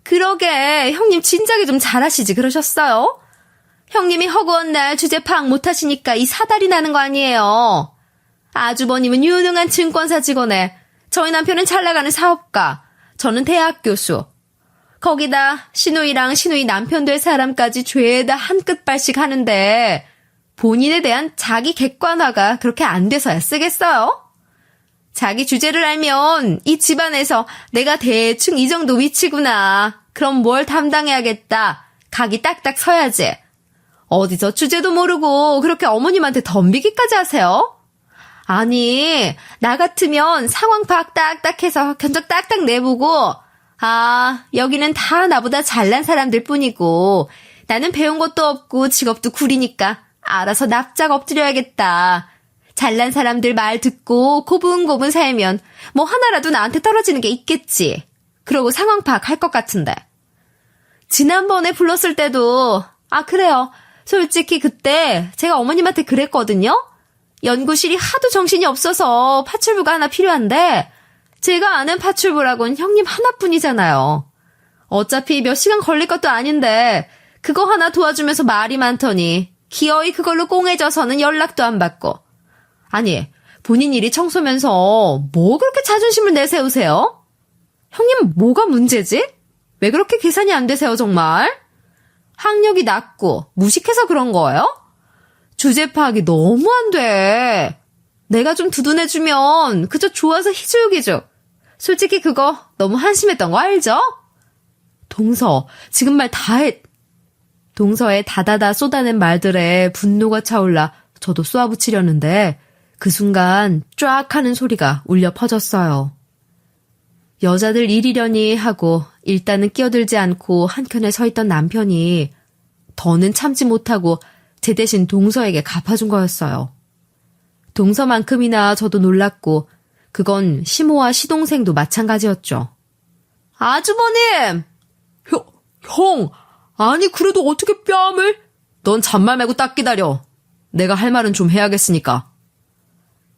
A: 그러게 형님 진작에 좀 잘하시지 그러셨어요? 형님이 허구한 날 주제 파악 못하시니까 이 사달이 나는 거 아니에요. 아주버님은 유능한 증권사 직원에 저희 남편은 잘 나가는 사업가, 저는 대학 교수. 거기다 시누이랑 시누이 남편 될 사람까지 죄다 한 끗발씩 하는데 본인에 대한 자기 객관화가 그렇게 안 돼서야 쓰겠어요? 자기 주제를 알면 이 집안에서 내가 대충 이 정도 위치구나. 그럼 뭘 담당해야겠다. 각이 딱딱 서야지. 어디서 주제도 모르고 그렇게 어머님한테 덤비기까지 하세요? 아니, 나 같으면 상황 파악 딱딱해서 견적 딱딱 내보고 여기는 다 나보다 잘난 사람들 뿐이고 나는 배운 것도 없고 직업도 구리니까 알아서 납작 엎드려야겠다. 잘난 사람들 말 듣고 고분고분 살면 뭐 하나라도 나한테 떨어지는 게 있겠지. 그러고 상황 파악할 것 같은데. 지난번에 불렀을 때도 그래요. 솔직히 그때 제가 어머님한테 그랬거든요. 연구실이 하도 정신이 없어서 파출부가 하나 필요한데 제가 아는 파출부라곤 형님 하나뿐이잖아요. 어차피 몇 시간 걸릴 것도 아닌데 그거 하나 도와주면서 말이 많더니 기어이 그걸로 꽁해져서는 연락도 안 받고. 아니, 본인 일이 청소면서 뭐 그렇게 자존심을 내세우세요? 형님 뭐가 문제지? 왜 그렇게 계산이 안 되세요 정말? 학력이 낮고 무식해서 그런 거예요? 주제 파악이 너무 안 돼. 내가 좀 두둔해주면 그저 좋아서 희죽희죽. 솔직히 그거 너무 한심했던 거 알죠? 동서, 지금 말 다 했. 동서의 다다다 쏟아낸 말들에 분노가 차올라 저도 쏘아붙이려는데 그 순간 쫙 하는 소리가 울려 퍼졌어요. 여자들 일이려니 하고 일단은 끼어들지 않고 한켠에 서 있던 남편이 더는 참지 못하고 제 대신 동서에게 갚아준 거였어요. 동서만큼이나 저도 놀랐고 그건 시모와 시동생도 마찬가지였죠. 아주버님!
B: 형! 아니 그래도 어떻게 뺨을? 넌 잔말 말고 딱 기다려. 내가 할 말은 좀 해야겠으니까.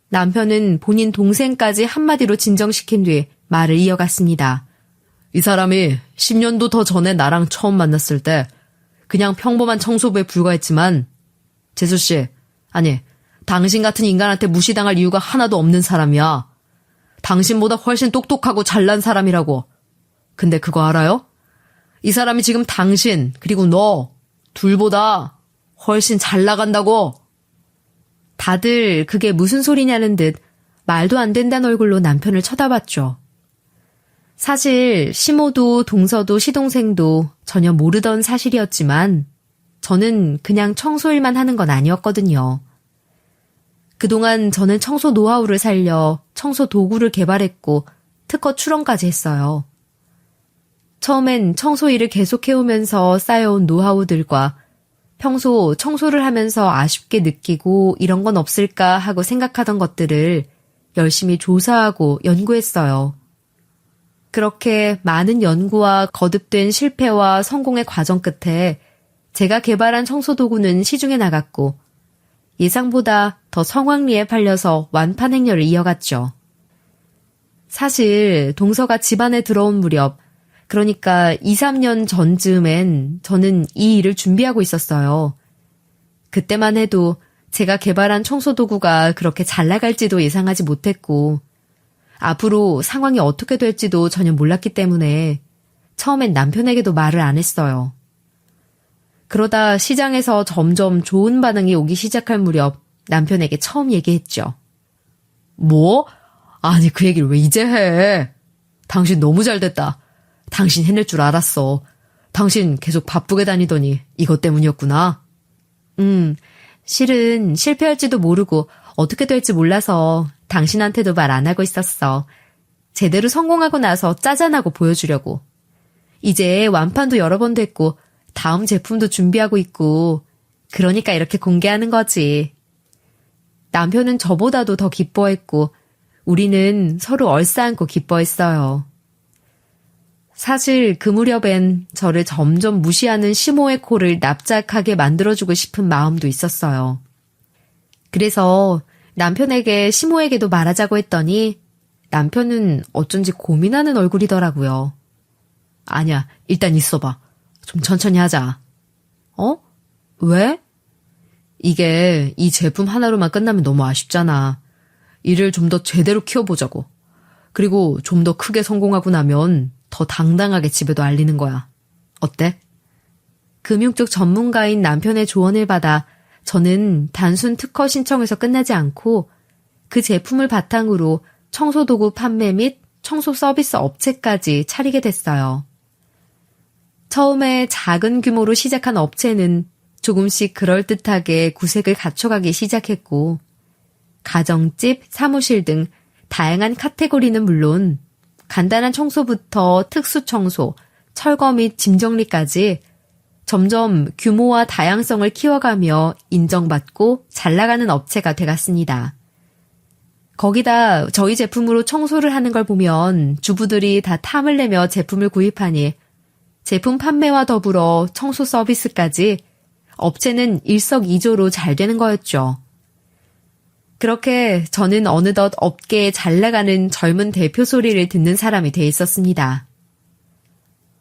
A: 남편은 본인 동생까지 한마디로 진정시킨 뒤 말을 이어갔습니다.
B: 이 사람이 10년도 더 전에 나랑 처음 만났을 때 그냥 평범한 청소부에 불과했지만 재수씨, 아니 당신 같은 인간한테 무시당할 이유가 하나도 없는 사람이야. 당신보다 훨씬 똑똑하고 잘난 사람이라고. 근데 그거 알아요? 이 사람이 지금 당신 그리고 너 둘보다 훨씬 잘 나간다고.
A: 다들 그게 무슨 소리냐는 듯 말도 안 된다는 얼굴로 남편을 쳐다봤죠. 사실 시모도 동서도 시동생도 전혀 모르던 사실이었지만 저는 그냥 청소일만 하는 건 아니었거든요. 그동안 저는 청소 노하우를 살려 청소 도구를 개발했고 특허 출원까지 했어요. 처음엔 청소 일을 계속해오면서 쌓여온 노하우들과 평소 청소를 하면서 아쉽게 느끼고 이런 건 없을까 하고 생각하던 것들을 열심히 조사하고 연구했어요. 그렇게 많은 연구와 거듭된 실패와 성공의 과정 끝에 제가 개발한 청소 도구는 시중에 나갔고 예상보다 더 성황리에 팔려서 완판 행렬을 이어갔죠. 사실 동서가 집안에 들어온 무렵, 그러니까 2, 3년 전쯤엔 저는 이 일을 준비하고 있었어요. 그때만 해도 제가 개발한 청소 도구가 그렇게 잘 나갈지도 예상하지 못했고 앞으로 상황이 어떻게 될지도 전혀 몰랐기 때문에 처음엔 남편에게도 말을 안 했어요. 그러다 시장에서 점점 좋은 반응이 오기 시작할 무렵 남편에게 처음 얘기했죠.
B: 뭐? 아니 그 얘기를 왜 이제 해? 당신 너무 잘 됐다. 당신 해낼 줄 알았어. 당신 계속 바쁘게 다니더니 이것 때문이었구나.
A: 실은 실패할지도 모르고 어떻게 될지 몰라서 당신한테도 말 안 하고 있었어. 제대로 성공하고 나서 짜잔하고 보여주려고. 이제 완판도 여러 번 됐고 다음 제품도 준비하고 있고 그러니까 이렇게 공개하는 거지. 남편은 저보다도 더 기뻐했고 우리는 서로 얼싸안고 기뻐했어요. 사실 그 무렵엔 저를 점점 무시하는 시모의 코를 납작하게 만들어주고 싶은 마음도 있었어요. 그래서 남편에게 시모에게도 말하자고 했더니 남편은 어쩐지 고민하는 얼굴이더라고요.
B: 아니야, 일단 있어봐. 좀 천천히 하자.
A: 왜?
B: 이게 이 제품 하나로만 끝나면 너무 아쉽잖아. 이를 좀 더 제대로 키워보자고. 그리고 좀 더 크게 성공하고 나면 더 당당하게 집에도 알리는 거야. 어때?
A: 금융 쪽 전문가인 남편의 조언을 받아 저는 단순 특허 신청에서 끝나지 않고 그 제품을 바탕으로 청소도구 판매 및 청소 서비스 업체까지 차리게 됐어요. 처음에 작은 규모로 시작한 업체는 조금씩 그럴듯하게 구색을 갖춰가기 시작했고, 가정집, 사무실 등 다양한 카테고리는 물론 간단한 청소부터 특수 청소, 철거 및 짐 정리까지 점점 규모와 다양성을 키워가며 인정받고 잘 나가는 업체가 돼갔습니다. 거기다 저희 제품으로 청소를 하는 걸 보면 주부들이 다 탐을 내며 제품을 구입하니 제품 판매와 더불어 청소 서비스까지 업체는 일석이조로 잘 되는 거였죠. 그렇게 저는 어느덧 업계에 잘 나가는 젊은 대표 소리를 듣는 사람이 돼 있었습니다.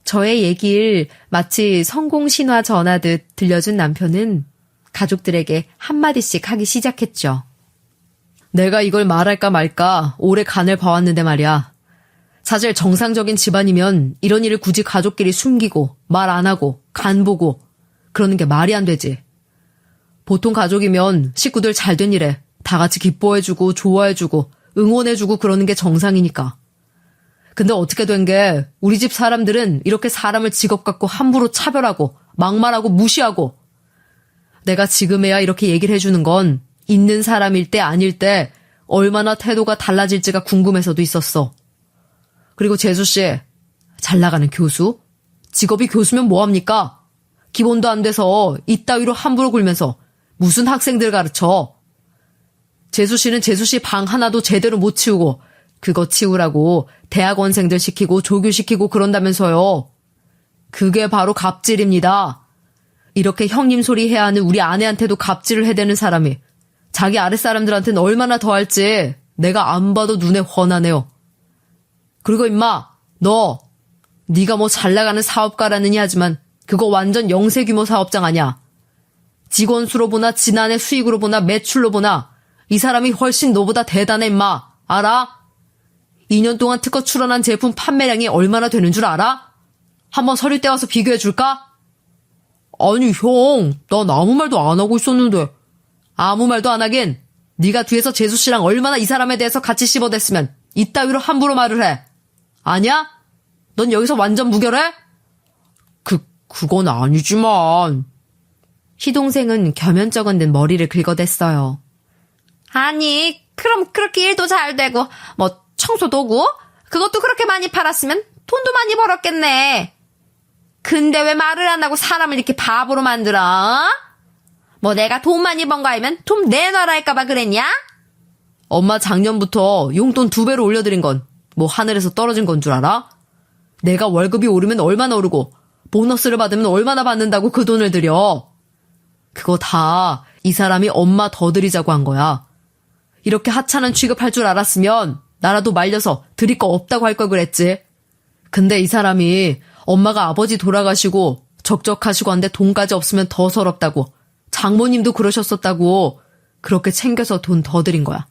A: 저의 얘기를 마치 성공 신화 전하듯 들려준 남편은 가족들에게 한마디씩 하기 시작했죠.
B: 내가 이걸 말할까 말까 오래 간을 봐왔는데 말이야. 사실 정상적인 집안이면 이런 일을 굳이 가족끼리 숨기고 말 안 하고 간 보고 그러는 게 말이 안 되지. 보통 가족이면 식구들 잘 된 일에 다 같이 기뻐해주고 좋아해주고 응원해주고 그러는 게 정상이니까. 근데 어떻게 된 게 우리 집 사람들은 이렇게 사람을 직업 갖고 함부로 차별하고 막말하고 무시하고. 내가 지금에야 이렇게 얘기를 해주는 건 있는 사람일 때 아닐 때 얼마나 태도가 달라질지가 궁금해서도 있었어. 그리고 재수씨, 잘 나가는 교수? 직업이 교수면 뭐합니까? 기본도 안 돼서 이따위로 함부로 굴면서 무슨 학생들 가르쳐. 재수씨는 재수씨 방 하나도 제대로 못 치우고 그거 치우라고 대학원생들 시키고 조교시키고 그런다면서요. 그게 바로 갑질입니다. 이렇게 형님 소리 해야 하는 우리 아내한테도 갑질을 해대는 사람이 자기 아랫사람들한테는 얼마나 더 할지 내가 안 봐도 눈에 훤하네요. 그리고 임마, 네가 뭐 잘 나가는 사업가라느니 하지만 그거 완전 영세 규모 사업장 아니야. 직원 수로 보나 지난해 수익으로 보나 매출로 보나 이 사람이 훨씬 너보다 대단해 임마. 알아? 2년 동안 특허 출원한 제품 판매량이 얼마나 되는 줄 알아? 한번 서류 떼와서 비교해 줄까? 아니 형, 난 아무 말도 안 하고 있었는데. 아무 말도 안 하긴 네가 뒤에서 재수씨랑 얼마나 이 사람에 대해서 같이 씹어댔으면 이따위로 함부로 말을 해. 아니야? 넌 여기서 완전 무결해? 그건 아니지만.
A: 시동생은 겸연쩍은 듯 머리를 긁어댔어요.
C: 아니, 그럼 그렇게 일도 잘 되고 뭐 청소도구? 그것도 그렇게 많이 팔았으면 돈도 많이 벌었겠네. 근데 왜 말을 안 하고 사람을 이렇게 바보로 만들어? 뭐 내가 돈 많이 번 거 알면 돈 내놔라 할까봐 그랬냐?
B: 엄마 작년부터 용돈 2배로 올려드린 건 뭐 하늘에서 떨어진 건 줄 알아? 내가 월급이 오르면 얼마나 오르고 보너스를 받으면 얼마나 받는다고 그 돈을 들여. 그거 다 이 사람이 엄마 더 드리자고 한 거야. 이렇게 하찮은 취급할 줄 알았으면 나라도 말려서 드릴 거 없다고 할 걸 그랬지. 근데 이 사람이 엄마가 아버지 돌아가시고 적적하시고 한데 돈까지 없으면 더 서럽다고 장모님도 그러셨었다고 그렇게 챙겨서 돈 더 드린 거야.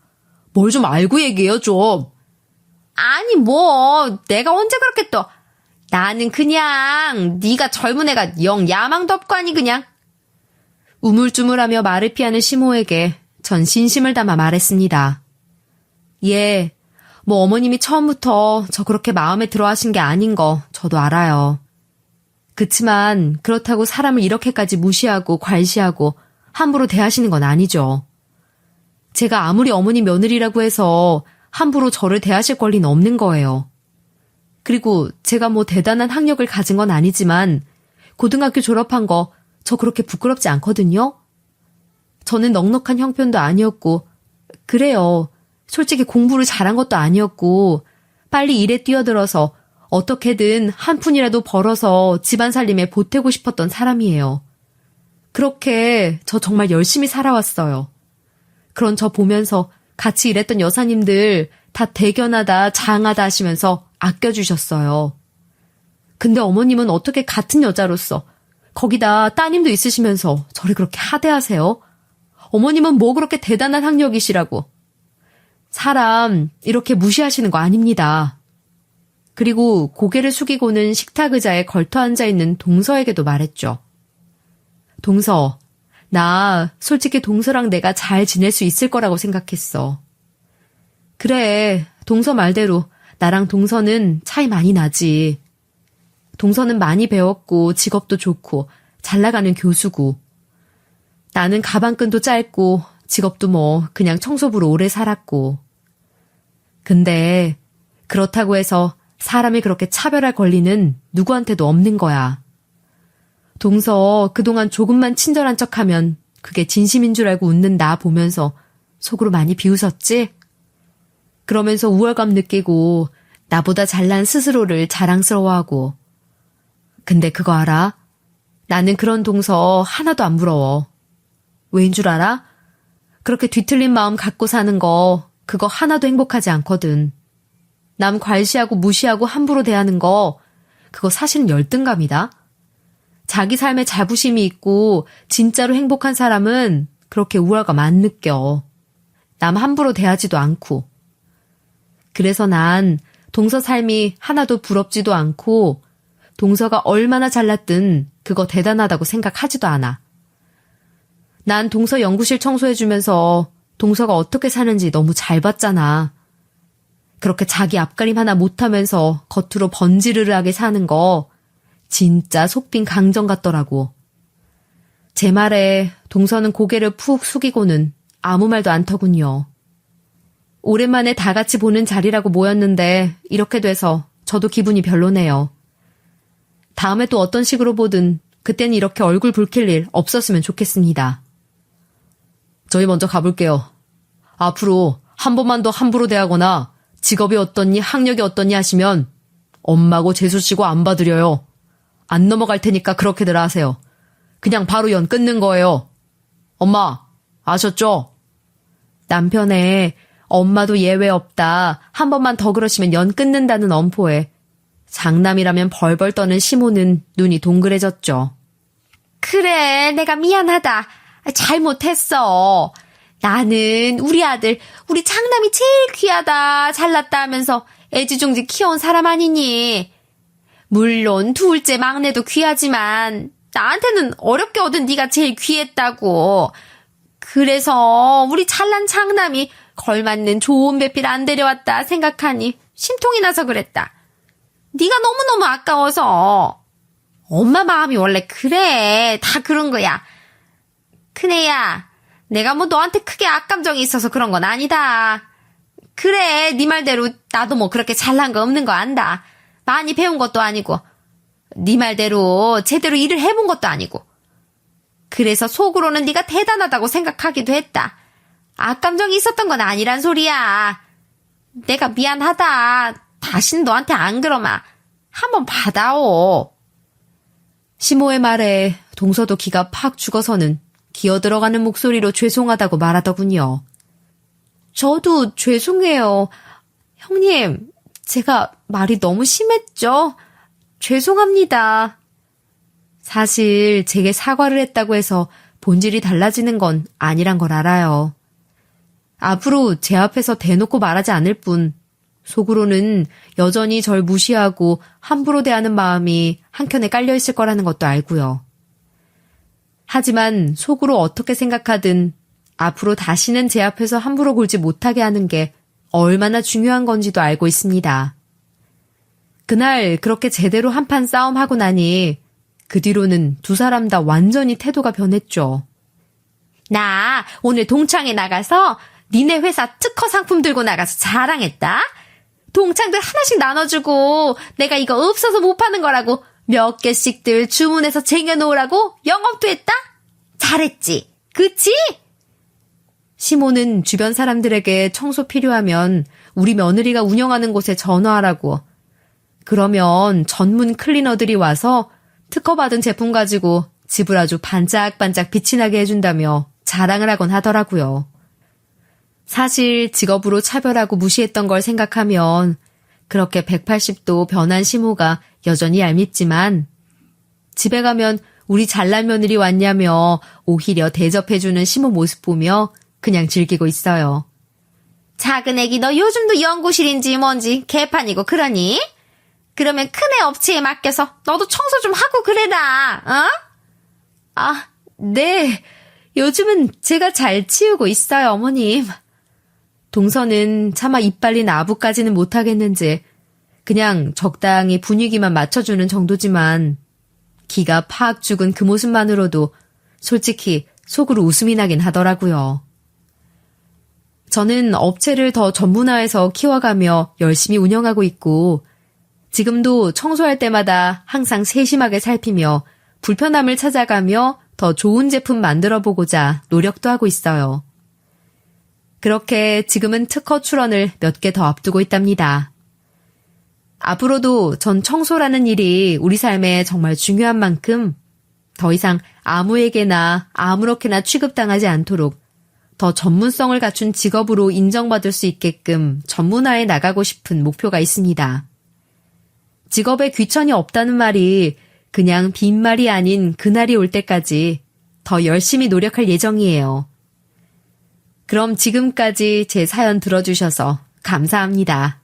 B: 뭘 좀 알고 얘기해요 좀.
C: 아니 뭐 내가 언제 그렇게 또. 나는 그냥 네가 젊은 애가 영 야망도 없고 아니 그냥.
A: 우물쭈물하며 말을 피하는 시모에게 전 진심을 담아 말했습니다. 예, 뭐 어머님이 처음부터 저 그렇게 마음에 들어 하신 게 아닌 거 저도 알아요. 그치만 그렇다고 사람을 이렇게까지 무시하고 괄시하고 함부로 대하시는 건 아니죠. 제가 아무리 어머니 며느리라고 해서 함부로 저를 대하실 권리는 없는 거예요. 그리고 제가 뭐 대단한 학력을 가진 건 아니지만 고등학교 졸업한 거 저 그렇게 부끄럽지 않거든요. 저는 넉넉한 형편도 아니었고 그래요. 솔직히 공부를 잘한 것도 아니었고 빨리 일에 뛰어들어서 어떻게든 한 푼이라도 벌어서 집안 살림에 보태고 싶었던 사람이에요. 그렇게 저 정말 열심히 살아왔어요. 그런 저 보면서 같이 일했던 여사님들 다 대견하다 장하다 하시면서 아껴주셨어요. 근데 어머님은 어떻게 같은 여자로서 거기다 따님도 있으시면서 저를 그렇게 하대하세요? 어머님은 뭐 그렇게 대단한 학력이시라고. 사람 이렇게 무시하시는 거 아닙니다. 그리고 고개를 숙이고는 식탁 의자에 걸터 앉아있는 동서에게도 말했죠. 동서, 나 솔직히 동서랑 내가 잘 지낼 수 있을 거라고 생각했어. 그래, 동서 말대로 나랑 동서는 차이 많이 나지. 동서는 많이 배웠고 직업도 좋고 잘 나가는 교수고 나는 가방끈도 짧고 직업도 뭐 그냥 청소부로 오래 살았고. 근데 그렇다고 해서 사람이 그렇게 차별할 권리는 누구한테도 없는 거야. 동서 그동안 조금만 친절한 척하면 그게 진심인 줄 알고 웃는 나 보면서 속으로 많이 비웃었지? 그러면서 우월감 느끼고 나보다 잘난 스스로를 자랑스러워하고. 근데 그거 알아? 나는 그런 동서 하나도 안 부러워. 왜인 줄 알아? 그렇게 뒤틀린 마음 갖고 사는 거 그거 하나도 행복하지 않거든. 남 괄시하고 무시하고 함부로 대하는 거 그거 사실은 열등감이다. 자기 삶에 자부심이 있고 진짜로 행복한 사람은 그렇게 우월감 안 느껴. 남 함부로 대하지도 않고. 그래서 난 동서 삶이 하나도 부럽지도 않고 동서가 얼마나 잘났든 그거 대단하다고 생각하지도 않아. 난 동서 연구실 청소해주면서 동서가 어떻게 사는지 너무 잘 봤잖아. 그렇게 자기 앞가림 하나 못하면서 겉으로 번지르르하게 사는 거 진짜 속빈 강정 같더라고. 제 말에 동서는 고개를 푹 숙이고는 아무 말도 않더군요. 오랜만에 다 같이 보는 자리라고 모였는데 이렇게 돼서 저도 기분이 별로네요. 다음에 또 어떤 식으로 보든 그땐 이렇게 얼굴 붉힐 일 없었으면 좋겠습니다. 저희 먼저 가볼게요. 앞으로 한 번만 더 함부로 대하거나 직업이 어떻니 학력이 어떻니 하시면 엄마고 재수치고 안 봐드려요. 안 넘어갈 테니까 그렇게들 하세요. 그냥 바로 연 끊는 거예요. 엄마, 아셨죠? 남편의 엄마도 예외 없다. 한 번만 더 그러시면 연 끊는다는 엄포에 장남이라면 벌벌 떠는 시모는 눈이 동그래졌죠.
C: 그래, 내가 미안하다. 잘못했어. 나는 우리 아들, 우리 장남이 제일 귀하다, 잘났다 하면서 애지중지 키워온 사람 아니니. 물론 둘째 막내도 귀하지만 나한테는 어렵게 얻은 네가 제일 귀했다고. 그래서 우리 잘난 장남이 걸맞는 좋은 배필 안 데려왔다 생각하니 심통이 나서 그랬다. 네가 너무너무 아까워서. 엄마 마음이 원래 그래. 다 그런 거야. 큰애야, 내가 뭐 너한테 크게 악감정이 있어서 그런 건 아니다. 그래, 네 말대로 나도 뭐 그렇게 잘난 거 없는 거 안다. 많이 배운 것도 아니고 네 말대로 제대로 일을 해본 것도 아니고. 그래서 속으로는 네가 대단하다고 생각하기도 했다. 악감정이 있었던 건 아니란 소리야. 내가 미안하다. 다시는 너한테 안 그러마. 한번 받아오.
A: 시모의 말에 동서도 기가 팍 죽어서는 기어들어가는 목소리로 죄송하다고 말하더군요. 저도 죄송해요. 형님, 제가 말이 너무 심했죠? 죄송합니다. 사실 제게 사과를 했다고 해서 본질이 달라지는 건 아니란 걸 알아요. 앞으로 제 앞에서 대놓고 말하지 않을 뿐 속으로는 여전히 절 무시하고 함부로 대하는 마음이 한켠에 깔려있을 거라는 것도 알고요. 하지만 속으로 어떻게 생각하든 앞으로 다시는 제 앞에서 함부로 굴지 못하게 하는 게 얼마나 중요한 건지도 알고 있습니다. 그날 그렇게 제대로 한판 싸움하고 나니 그 뒤로는 두 사람 다 완전히 태도가 변했죠.
C: 나 오늘 동창회 나가서 니네 회사 특허 상품 들고 나가서 자랑했다. 동창들 하나씩 나눠주고 내가 이거 없어서 못 파는 거라고 몇 개씩들 주문해서 쟁여놓으라고 영업도 했다? 잘했지? 그치?
A: 시모는 주변 사람들에게 청소 필요하면 우리 며느리가 운영하는 곳에 전화하라고. 그러면 전문 클리너들이 와서 특허받은 제품 가지고 집을 아주 반짝반짝 빛이 나게 해준다며 자랑을 하곤 하더라고요. 사실 직업으로 차별하고 무시했던 걸 생각하면 그렇게 180도 변한 시모가 여전히 얄밉지만 집에 가면 우리 잘난 며느리 왔냐며 오히려 대접해주는 시모 모습 보며 그냥 즐기고 있어요.
C: 작은 애기 너 요즘도 연구실인지 뭔지 개판이고 그러니? 그러면 큰애 업체에 맡겨서 너도 청소 좀 하고 그래라. 어?
A: 네. 요즘은 제가 잘 치우고 있어요, 어머님. 동서는 차마 이빨린 아부까지는 못하겠는지 그냥 적당히 분위기만 맞춰주는 정도지만 기가 팍 죽은 그 모습만으로도 솔직히 속으로 웃음이 나긴 하더라고요. 저는 업체를 더 전문화해서 키워가며 열심히 운영하고 있고 지금도 청소할 때마다 항상 세심하게 살피며 불편함을 찾아가며 더 좋은 제품 만들어 보고자 노력도 하고 있어요. 그렇게 지금은 특허 출원을 몇 개 더 앞두고 있답니다. 앞으로도 전 청소라는 일이 우리 삶에 정말 중요한 만큼 더 이상 아무에게나 아무렇게나 취급당하지 않도록 더 전문성을 갖춘 직업으로 인정받을 수 있게끔 전문화해 나가고 싶은 목표가 있습니다. 직업에 귀천이 없다는 말이 그냥 빈말이 아닌 그날이 올 때까지 더 열심히 노력할 예정이에요. 그럼 지금까지 제 사연 들어주셔서 감사합니다.